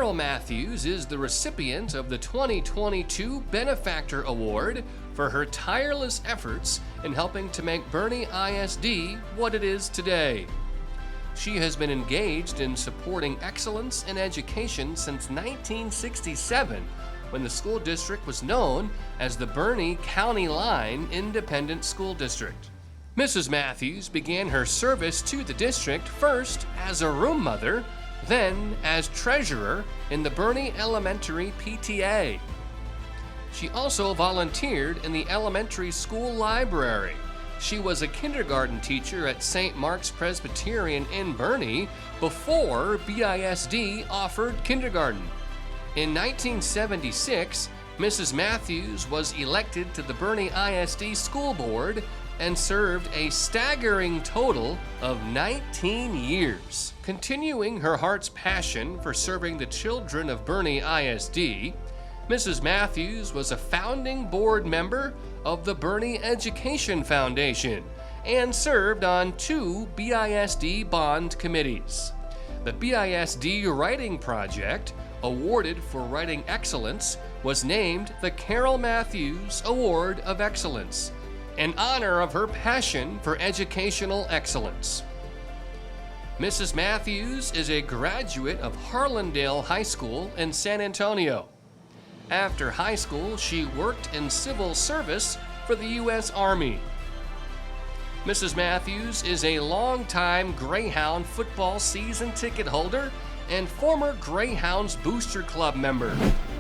Carol Matthews is the recipient of the 2022 Benefactor Award for her tireless efforts in helping to make Boerne ISD what it is today. She has been engaged in supporting excellence in education since 1967, when the school district was known as the Boerne County Line Independent School District. Mrs. Matthews began her service to the district first as a room mother, then as treasurer in the Boerne Elementary PTA. She also volunteered in the elementary school library. She was a kindergarten teacher at St. Mark's Presbyterian in Boerne before BISD offered kindergarten. In 1976, Mrs. Matthews was elected to the Boerne ISD School Board and served a staggering total of 19 years. Continuing her heart's passion for serving the children of Boerne ISD, Mrs. Matthews was a founding board member of the Boerne Education Foundation and served on 2 BISD bond committees. The BISD Writing Project, awarded for writing excellence, was named the Carol Matthews Award of Excellence, in honor of her passion for educational excellence. Mrs. Matthews is a graduate of Harlandale High School in San Antonio. After high school, she worked in civil service for the U.S. Army. Mrs. Matthews is a longtime Greyhound football season ticket holder and former Greyhounds Booster Club member.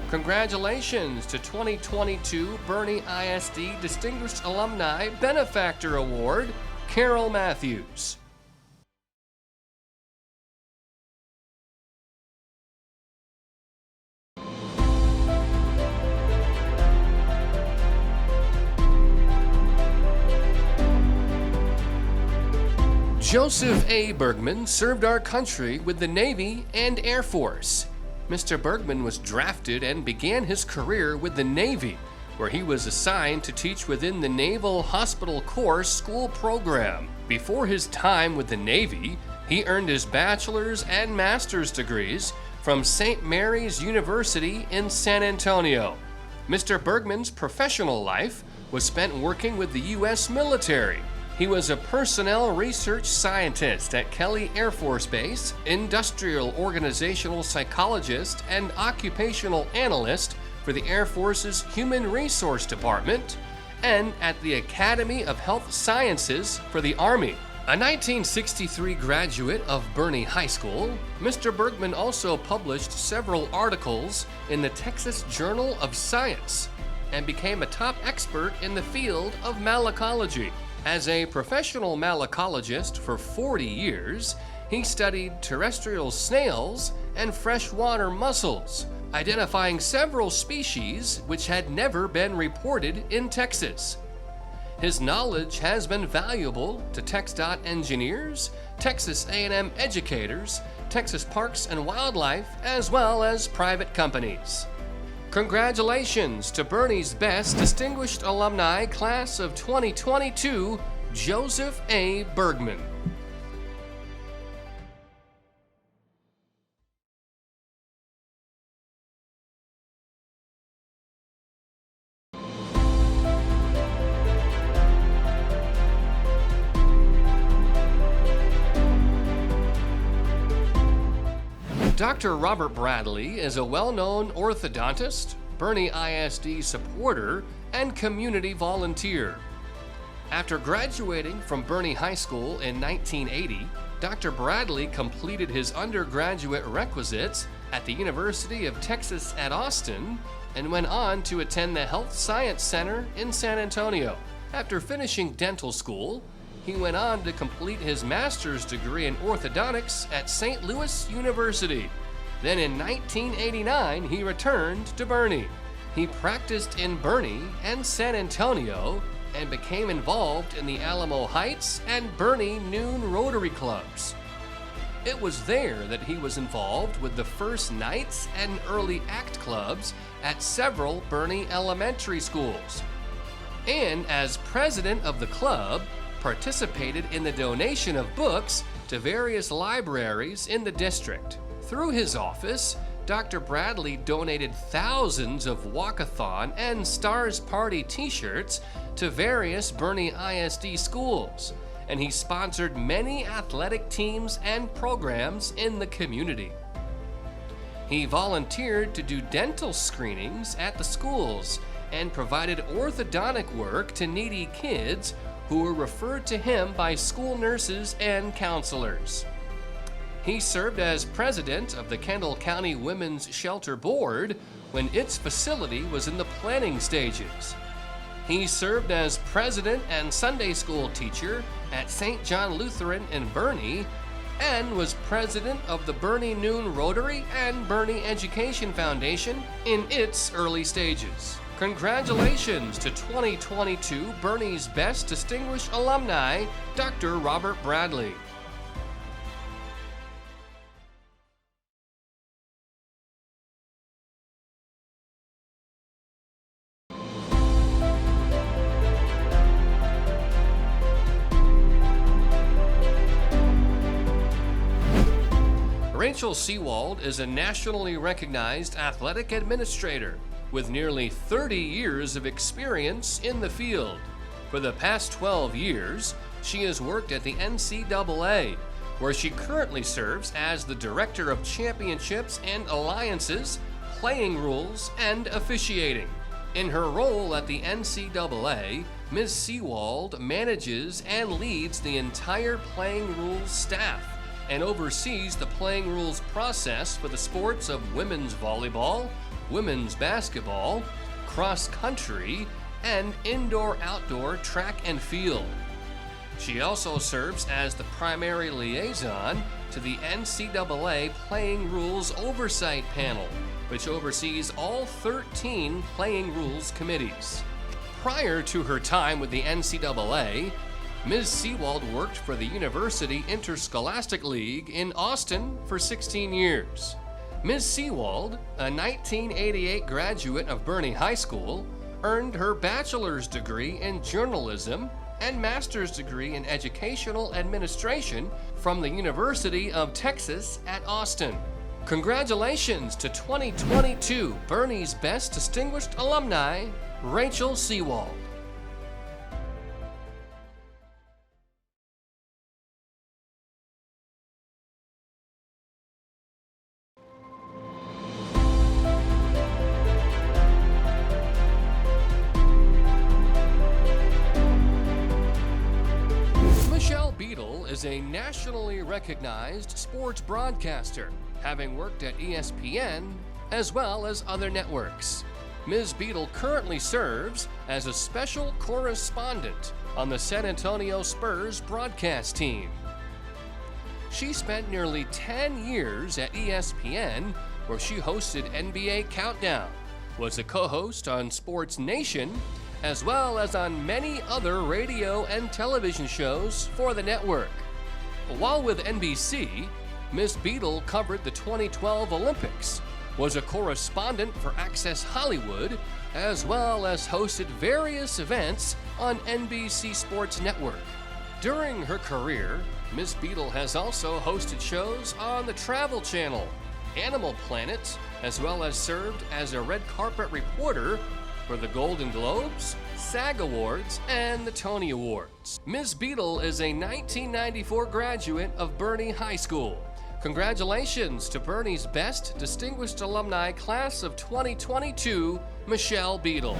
Congratulations to 2022 Boerne ISD Distinguished Alumni Benefactor Award, Carol Matthews. Joseph A. Bergman served our country with the Navy and Air Force. Mr. Bergman was drafted and began his career with the Navy, where he was assigned to teach within the Naval Hospital Corps school program. Before his time with the Navy, he earned his bachelor's and master's degrees from St. Mary's University in San Antonio. Mr. Bergman's professional life was spent working with the U.S. military. He was a personnel research scientist at Kelly Air Force Base, industrial organizational psychologist, and occupational analyst for the Air Force's Human Resource Department, and at the Academy of Health Sciences for the Army. A 1963 graduate of Boerne High School, Mr. Bergman also published several articles in the Texas Journal of Science and became a top expert in the field of malacology. As a professional malacologist for 40 years, he studied terrestrial snails and freshwater mussels, identifying several species which had never been reported in Texas. His knowledge has been valuable to TxDOT engineers, Texas A&M educators, Texas Parks and Wildlife, as well as private companies. Congratulations to Boerne's Best Distinguished Alumni Class of 2022, Joseph A. Bergman. Dr. Robert Bradley is a well-known orthodontist, Boerne ISD supporter, and community volunteer. After graduating from Boerne High School in 1980, Dr. Bradley completed his undergraduate requisites at the University of Texas at Austin and went on to attend the Health Science Center in San Antonio. After finishing dental school, he went on to complete his master's degree in orthodontics at St. Louis University. Then in 1989, he returned to Boerne. He practiced in Boerne and San Antonio and became involved in the Alamo Heights and Boerne Noon Rotary Clubs. It was there that he was involved with the First Nights and Early Act clubs at several Boerne elementary schools. And as president of the club, participated in the donation of books to various libraries in the district. Through his office, Dr. Bradley donated thousands of walkathon and Stars Party t-shirts to various Boerne ISD schools, and he sponsored many athletic teams and programs in the community. He volunteered to do dental screenings at the schools and provided orthodontic work to needy kids who were referred to him by school nurses and counselors. He served as president of the Kendall County Women's Shelter Board when its facility was in the planning stages. He served as president and Sunday school teacher at St. John Lutheran in Boerne and was president of the Boerne Noon Rotary and Boerne Education Foundation in its early stages. Congratulations to 2022 Boerne's Best Distinguished Alumni, Dr. Robert Bradley. Rachel Seawald is a nationally recognized athletic administrator with nearly 30 years of experience in the field. For the past 12 years, she has worked at the NCAA, where she currently serves as the Director of Championships and Alliances, Playing Rules, and Officiating. In her role at the NCAA, Ms. Seawald manages and leads the entire Playing Rules staff and oversees the playing rules process for the sports of women's volleyball, women's basketball, cross country, and indoor-outdoor track and field. She also serves as the primary liaison to the NCAA Playing Rules Oversight Panel, which oversees all 13 playing rules committees. Prior to her time with the NCAA, Ms. Seawald worked for the University Interscholastic League in Austin for 16 years. Ms. Seawald, a 1988 graduate of Boerne High School, earned her bachelor's degree in journalism and master's degree in educational administration from the University of Texas at Austin. Congratulations to 2022 Boerne's Best Distinguished Alumni, Rachel Seawald. Is a nationally recognized sports broadcaster, having worked at ESPN as well as other networks. Ms. Beadle currently serves as a special correspondent on the San Antonio Spurs broadcast team. She spent nearly 10 years at ESPN, where she hosted NBA Countdown, was a co-host on Sports Nation, as well as on many other radio and television shows for the network. While with NBC, Ms. Beadle covered the 2012 Olympics, was a correspondent for Access Hollywood, as well as hosted various events on NBC Sports Network. During her career, Ms. Beadle has also hosted shows on the Travel Channel, Animal Planet, as well as served as a red carpet reporter for the Golden Globes, SAG Awards, and the Tony Awards. Ms. Beadle is a 1994 graduate of Boerne High School. Congratulations to Boerne's Best Distinguished Alumni Class of 2022, Michelle Beadle.